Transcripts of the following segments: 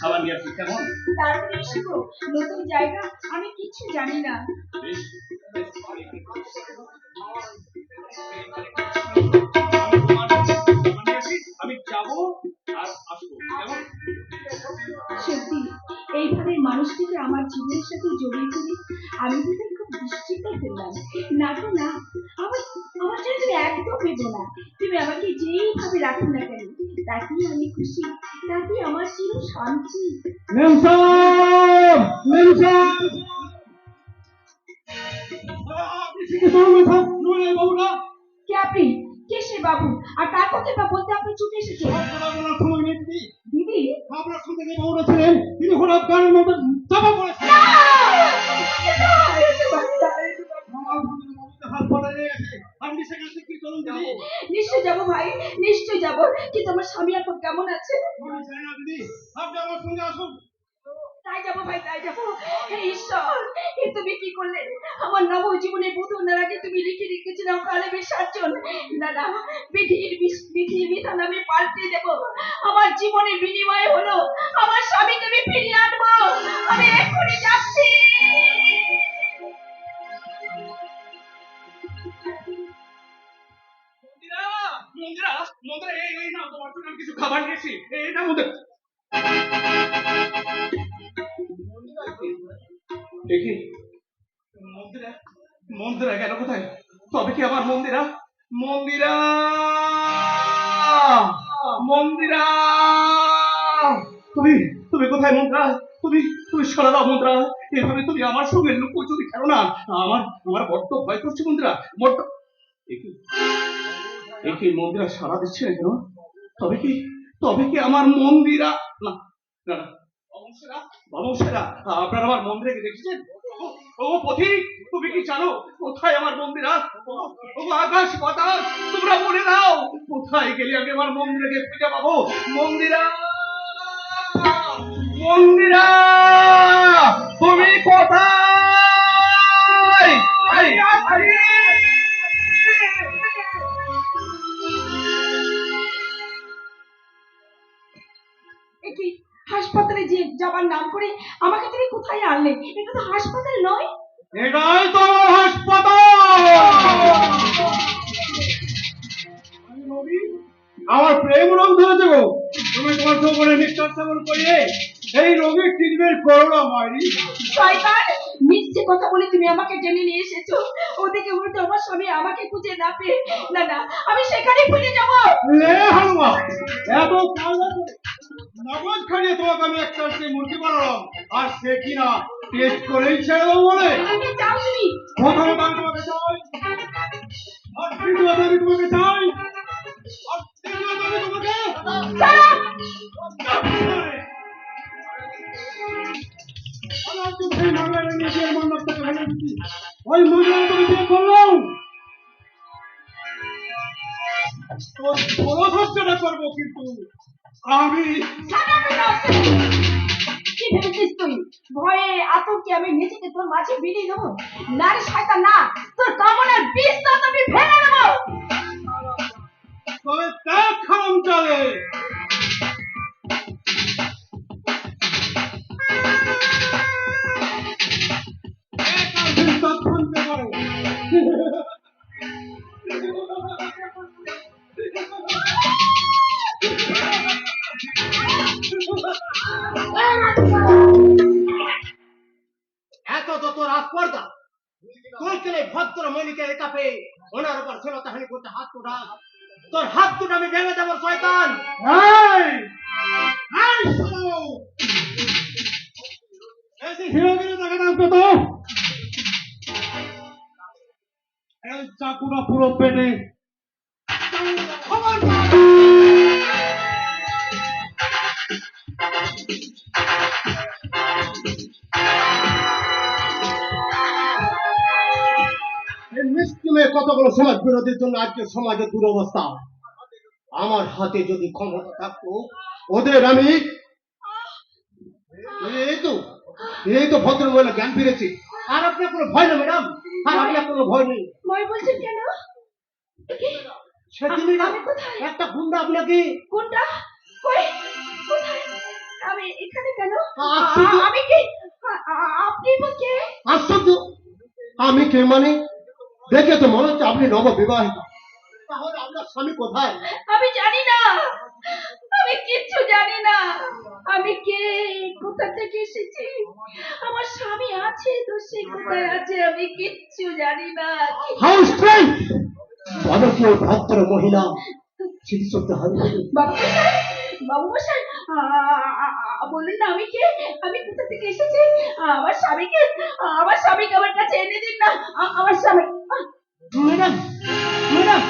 আবার নিয়ে আসি কেমন তারপরে এসো নতুন জায়গা আমি কিছু জানি না। আমি যাবো আর আসবো কেমন। সত্যি এইভাবে মানুষটিকে আমার জীবনের সাথে জড়িয়ে ফেলে আমি কিন্তু খুব দুশ্চিন্তায় ফেললাম। না তো না, আমার আমার জন্য তুমি একদম ভেবো না। তুমি আমাকে যেইভাবে রাখো না কেন তাতেই আমি খুশি, তাতেই আমার চির শান্তি। কে আপনি? কে সে বাবু? আর কার কথা বা বলতে আপনি ছুটে এসেছেন? দিদি আপনার সঙ্গে যে বউরা ছিলেন তিনি হঠাৎ গানের মধ্যে চাপা পড়েছেন। নিশ্চয় যাবো ভাই, নিশ্চয় যাবো, কিন্তু আমার স্বামী এখন কেমন আছে? দিদি আপনি আমার সঙ্গে আসুন। তাই যাবো ভাই, তাই যাবো। হে ঈশ্বর, এ তুমি কি করলে? আমার নব জীবনে বোধনের আগে তুমি লিখে রেখেছিলে কালে বিসর্জন। না না, বিধির বিধান আমি পাল্টে দেব। আমার জীবনের বিনিময়ে হলো আমার স্বামীকে আমি ফিরিয়ে আনবো। আমি এক্ষুনি যাচ্ছি। কিছু খাবার নিয়েছি এটার মধ্যে। দেখি মন্দিরা গেল কোথায়? তবে কি আমার মন্দিরা মন্দিরা মন্দিরা তুমি তুমি কোথায় মন্দিরা? তুমি তুমি সরে দাও মন্দিরা। এভাবে তুমি আমার সঙ্গে লুকোচুরি খেলো না। আমার আমার বড্ড ভয় করছে মন্দিরা, বড্ড। দেখি মন্দিরা সারা দিচ্ছে না কেন? তবে কি আমার মন্দিরা না না বাবুসেরা আপনারা আমার মন্দিরে দেখেছেন? ও পথিক তুমি কি জানো কোথায় আমার মন্দিরা? ও আকাশ পাতাল তোমরা বলে দাও কোথায় গেলে আমি আমার মন্দিরকে খুঁজে পাবো? মন্দিরা মন্দিরা তুমি কোথায়? কি হাসপাতালে যে যাবার নাম করে আমাকে তুমি কোথায় আনলে? এটা তো হাসপাতাল নয়। এটাই তো হাসপাতাল। আমার প্রেম রোগ ধরেছে গো। তুমি তোমার যৌবনে নিঃশ্বাস সেবন করিয়ে এই রোগের ট্রিটমেন্ট করো না মাইরি। শয়তান, মিথ্যে কথা বলে তুমি আমাকে টেনে নিয়ে এসেছো। ওদিকে উল্টো আমার স্বামী আমাকে খুঁজে না পেয়ে, না না, আমি সেখানে ভুলে যাবো। লে হালুয়া এত কায়দা করে নগদ খাইয়ে তোমাকে আমি একটা মুরগি বানালাম আর সে কিনা টেস্ট করেই ছেড়ে দেবো বলে। তুমি যাও তুমি। প্রথমত আমি তোমাকে চাই, আর দ্বিতীয়ত আমি তোমাকে চাই, আর তৃতীয়ত আমি তোমাকে সেই মামলাটা নিজের মন্ডপ থেকে ফেলে দিচ্ছি। ওই মামলা তুমি বিয়ে করলাম তোর বড় ধৈর্যটা করবো, কিন্তু আমি কি ভেবেছিস তুই? ভয়ে আতঙ্কে আমি নিজেকে তোর মাঝে বিলিয়ে দেবো? না রে শয়তান না, তোর কামনার বিষ তো আমি ফেলে দেবো। তবে ত্যাগ খাম চলে। এত যত রাজপর্দা তুই কেলে ভদ্র মলিকের কাপে ওনার উপর শ্লীলতাহানি করতে হাত তোটা, তোর হাত দুটো আমি ভেঙে দেবো শয়তান। চাকুটা পুরো পেটে কতগুলো সমাজ বিরোধীর জন্য আজকে সমাজের দুরবস্থা। আমার হাতে যদি ক্ষমতা থাকতো ওদের আমি এই তো ভদ্র মহিলা জ্ঞান ফিরেছি। আর আপনার কোনো ভয় নেই ম্যাডাম, আর আপনার কোনো ভয় নেই। ভয় বলছেন কেন? সেদিনই একটা গুন্ডা আপনাকে কোনটা? কই? কোথায়? আমি এখানে কেন? আশ্চর্য। আমি কি? আপনি বা কে? আশ্চর্য, আমি কে মানে? দেখে তো মনে হচ্ছে আপনি নববিবাহিত। তাহলে আপনার স্বামী কোথায়? আমি জানি না, আমি কিচ্ছু জানি না। আমি কে, কোথা থেকে এসেছি, আমার স্বামী আছে তো সে কোথায় আছে আমি কিচ্ছু জানি না। How strange! বলো কি ওই ভদ্র মহিলা স্মৃতিশক্তি হারিয়ে ফেলেছে? বাবু মশাই, বাবু মশাই, বলুন না আমি কে, আমি কোথা থেকে এসেছি, আমার স্বামীকে আমার কাছে এনে দিন না। আমার স্বামী। ম্যাডাম, ম্যাডাম,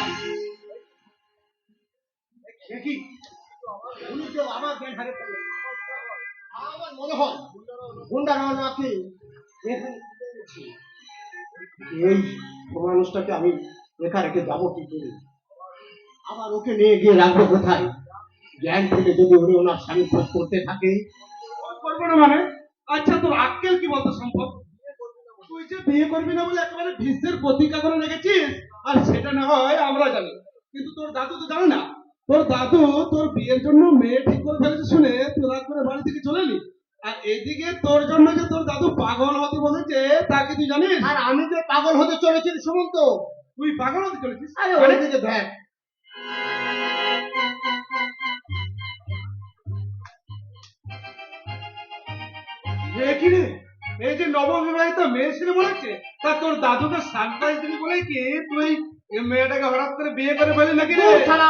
সে কি? উনি তো আমার জ্ঞান হারিয়ে ফেললেন। আমার মনে হয় গুন্ডারা ওনাকে এখানে এনেছে। এই মানুষটাকে আমি একা রেখে যাবো কি করে? আবার ওকে নিয়ে গিয়ে রাখবো কোথায়? জ্ঞান থেকে যদি উনি ওনার স্বামী খোঁজ করতে থাকে। করবো না মানে? আচ্ছা তোর আক্কেল কি বলতো সম্পদ? তুই যে বিয়ে করবি না বলে একেবারে ভীষ্মের প্রতিজ্ঞা করে রেখেছিস, আর সেটা না হয় আমরা জানি, কিন্তু তোর দাদু তো জানে না। তোর দাদু তোর বিয়ের জন্য মেয়ে ঠিক করে ফেলেছে শুনে তুই রাগ করে বাড়ি থেকে চলে এলি। আর এদিকে তোর জন্য যে তোর দাদু পাগল হতে বলেছে তা কি তুই জানিস? আর আমি যে পাগল হতে চলেছি সুমন্ত। তুই পাগল হতে চলেছিস? আরে মানে? ওই দিকে দেখ। এ কি রে? এই যে নববিবাহিত মেয়ে ছিল মনে হচ্ছে, তা তোর দাদুকে সারপ্রাইজ দিবি বলে কি তুই এই মেয়েটাকে হঠাৎ করে বিয়ে করে ফেলি নাকি রে? তোর ছাড়া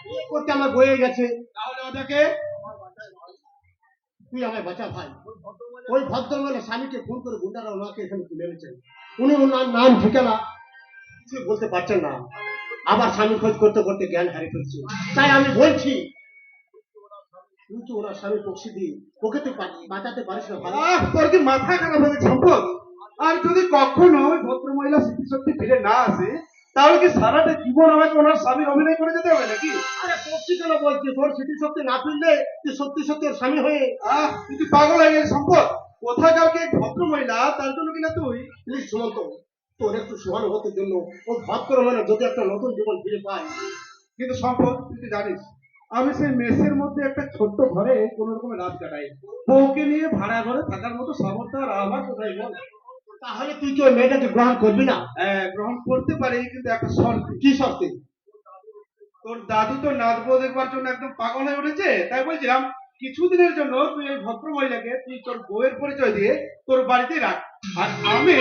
বিয়ে করতে আমার বয়ে গেছে। তাহলে ওটাকে তুই আমায় বাঁচা ভাই। ওই ভদ্রমহিলা স্বামীকে ফোন করে গুন্ডারা ওনাকে এখানে তুলে এনেছেন। উনি ওনার নাম ঠিকানা কিছুই বলতে পারছেন না। আবার স্বামী খোঁজ করতে করতে জ্ঞান হারিয়ে ফেলছে। তাই আমি বলছি তুই তো ওনার স্বামী পক্ষী দিয়ে ওকে তো বাঁচাতে পারিস না ভাই। তোর কি মাথা খারাপ হয়ে গেছে সম্পদ? আর যদি কখনো ওই ভদ্র মহিলা স্মৃতিশক্তি ফিরে না আসে, তাহলে কি সারাটা জীবন আমাকে ওনার স্বামীর অভিনয় করে যেতে হবে নাকি? আরে পক্ষী কেন বলছিস? তোর স্মৃতিশক্তি না ফিরলে তুই সত্যি সত্যি ওর স্বামী হয়ে। তুই কি পাগল হয়ে গেছিস সম্পদ? কোথাকার কে ভদ্র মহিলা তার জন্য কিনা তুই? প্লিজ সুমন্ত, তোর একটু সহানুভূতির জন্য ও ভদ্র মহিলা যদি একটা নতুন জীবন ফিরে পায়। কিন্তু সম্পদ তুই তো জানিস আমি সেই মেসের মধ্যে একটা ছোট্ট ঘরে কোন রকমের রাত কাটাই। বউকে নিয়ে ভাড়া ঘরে থাকার মতো সামর্থ্য আর আমার কোথায় বল? তাহলে তুই কি ওই মেয়েটাকে গ্রহণ করবি না? গ্রহণ করতে পারি, কিন্তু একটা শর্ত। কি শর্তে? তোর দাদু তো নাচ বউ দেখবার জন্য একদম পাগল হয়ে উঠেছে, তাই বলছিলাম কিছুদিনের জন্য তুই এই ভদ্র মহিলাকে তুই তোর বউয়ের পরিচয় দিয়ে তোর বাড়িতেই রাখ, আর আমি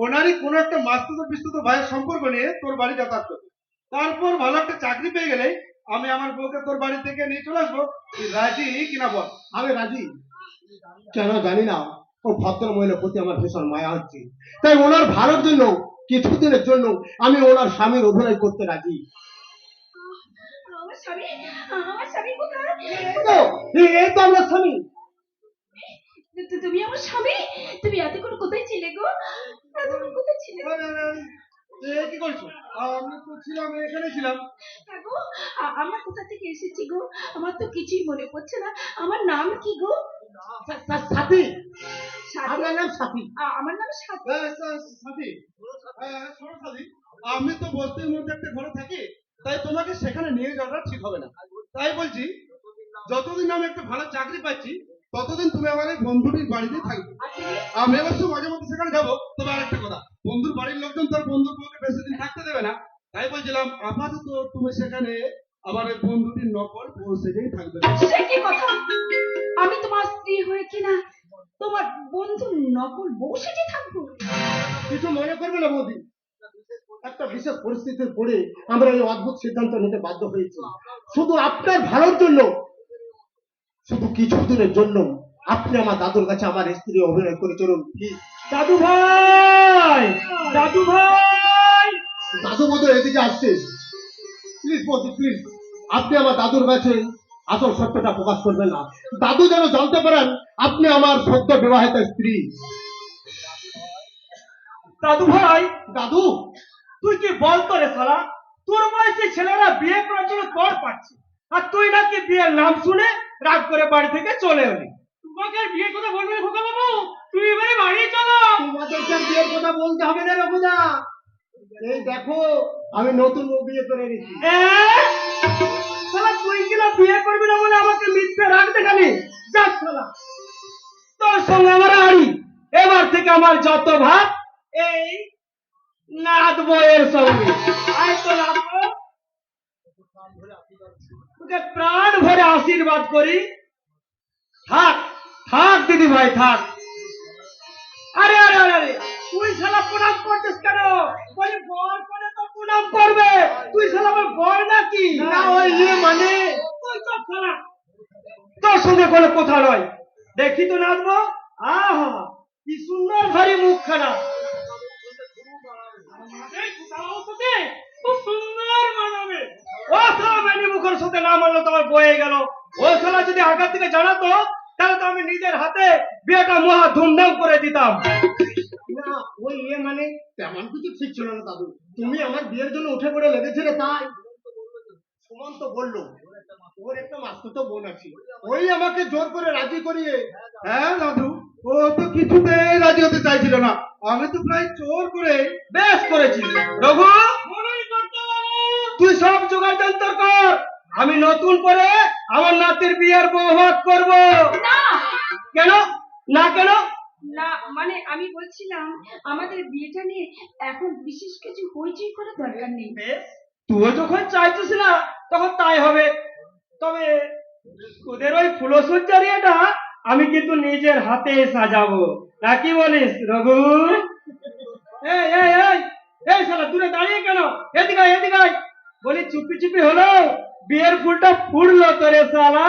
ওনারই কোনো একটা মাস্তুত পিস্তুত ভাইয়ের সম্পর্ক নিয়ে তোর বাড়ি যাতায়াত করবো। তারপর ভালো একটা চাকরি পেয়ে গেলে আমি আমার বউকে তোর বাড়ি থেকে নিয়ে চলে আসবো। তুই রাজি কিনা বল? আমি রাজি। কেন জানি না, ও ভদ্র মহিলার প্রতি আমার ভীষণ মায়া হচ্ছে। তাই ওনার ভালোর জন্য কিছুদিনের জন্য আমি ওনার স্বামীর অভিনয় করতে রাজি। আমার স্বামী, আমার স্বামী কোথায়? এই তো আমার স্বামী। তুমি আমার স্বামী? তুমি এতক্ষণ কোথায় ছিলে গো? এতক্ষণ কোথায় ছিলে? কি করছো? আমি তো ছিলাম, এখানে ছিলাম। গো, আমরা কোথা থেকে এসেছি গো? আমার তো কিছুই মনে পড়ছে না। আমার নাম কি গো? সাথী। সাথী? আপনার নাম সাথী? আমার নাম সাথী। সাথী, শোনো সাথী, আমি তো বস্তির মধ্যে একটা ঘরে থাকি, তাই তোমাকে সেখানে নিয়ে যাওয়াটা ঠিক হবে না। তাই বলছি যতদিন আমি একটা ভালো চাকরি পাচ্ছি ততদিন তুমি আমার এই বন্ধুটির বাড়িতে থাকবে। আমি অবশ্য মাঝে মধ্যে সেখানে যাবো, তবে আরেকটা কথা, বন্ধুর বাড়ির লোকজন তার বন্ধুর বউকে বেশি দিন থাকতে দেবে না। তাই বলছিলাম আপাতত তুমি সেখানে আমার এই বন্ধুটির নকল বউ সেজেই থাকবে। সে কি কথা? আমি তোমার স্ত্রী হয়ে কিনা তোমার বন্ধু নকল বউ সেজে থাকবো? কিছু মনে করবে না বৌদি, একটা বিশেষ পরিস্থিতির পরে আমরা এই অদ্ভুত সিদ্ধান্ত নিতে বাধ্য হয়েছি। শুধু আপনার ভালোর জন্য, শুধু কিছুদিনের জন্য আপনি আমার দাদুর কাছে আমার স্ত্রী অভিনয় করে চলুন। দাদু ভাই, দাদু ভাই, দাদু বোধ এদিকে আসছে। প্লিজ বৌদি, প্লিজ আপনি আমার দাদুর কাছে আসল সত্যটা প্রকাশ করবেন না। দাদু যেন জানতে পারেন আপনি আমার সদ্য বিবাহিত স্ত্রী। দাদু ভাই, দাদু, তুই কি বলতো রে শালা? তোর বয়সী ছেলেরা বিয়ে করার জন্য তোর পাচ্ছে, আর তুই নাকি বিয়ের নাম শুনে রাগ করে বাড়ি থেকে চলে এলি। তোমাকে আর বিয়ের কথা বলবে খোকা বাবু, তুমি এবারে বাড়ি চলো। তোমাদেরকে আর বিয়ের কথা বলতে হবে না রঘুদা। এই দেখো আমি নতুন বউ বিয়ে করে এনেছি। শালা তুই কিনা বিয়ে করবি না বলে আমাকে মিথ্যে রাগ দেখালি। যাক শালা, তোর সঙ্গে আমার আড়ি। এবার থেকে আমার যত ভাব এই নাচবো এর সঙ্গে। আয় তো নাচবো, তোকে প্রাণ ভরে আশীর্বাদ করি। থাক থাক দিদি ভাই থাক। আরে আরে আরে আরে, তুই শালা প্রণাম করছিস কেন? বলি বর করে তো প্রণাম করবে, তুই শালা আমার বর নাকি? না ওই মানে তুই চুপ শালা, তোর সঙ্গে কোনো কথা নয়। দেখি তো নাচবো। আহা কি সুন্দর ভারী মুখ খানা, খুব সুন্দর মানাবে। ও শালা মেনি মুখের সাথে না মানলো তো আমার বয়ে গেল। ও শালা যদি আগের থেকে জানাতো তাহলে তো আমি নিজের হাতে বিয়েটা মহা ধুমধাম করে দিতাম। না ওই মানে তেমন কিছু ঠিক ছিল না দাদু। তুমি আমার বিয়ের জন্য উঠে পড়ে লেগেছিলে তাই। সুমন্ত বললো ওর একটা মাস্তুতো বোন আছে, ওই আমাকে জোর করে রাজি করিয়ে। হ্যাঁ দাদু, ও তো কিছুতেই রাজি হতে চাইছিল না। আমি তো প্রায় জোর করে। বেশ করেছিস রঘু, তুই সব জোগাড় যন্ত্র কর। আমি নতুন করে আমার নাতির বিয়ের বৌভাত করব। না কেন না কেন? না মানে আমি বলছিলাম আমাদের বিয়েটা নিয়ে এখন বিশেষ কিছু হইচই করার দরকার নেই। বেশ, তুই যখন চাইছিস না তখন তাই হবে। তবে তোদের ওই ফুলসজ্জারিয়াটা আমি কিন্তু নিজের হাতে সাজাবো, তা কি বলিস রঘু? এই এই এই এই শালা দূরে দাঁড়িয়ে কেন? এদিকে আয়, এদিকে আয়। বলি চুপি চুপি হলো বিয়ের ফুলটা ফুটলো তোরে শালা।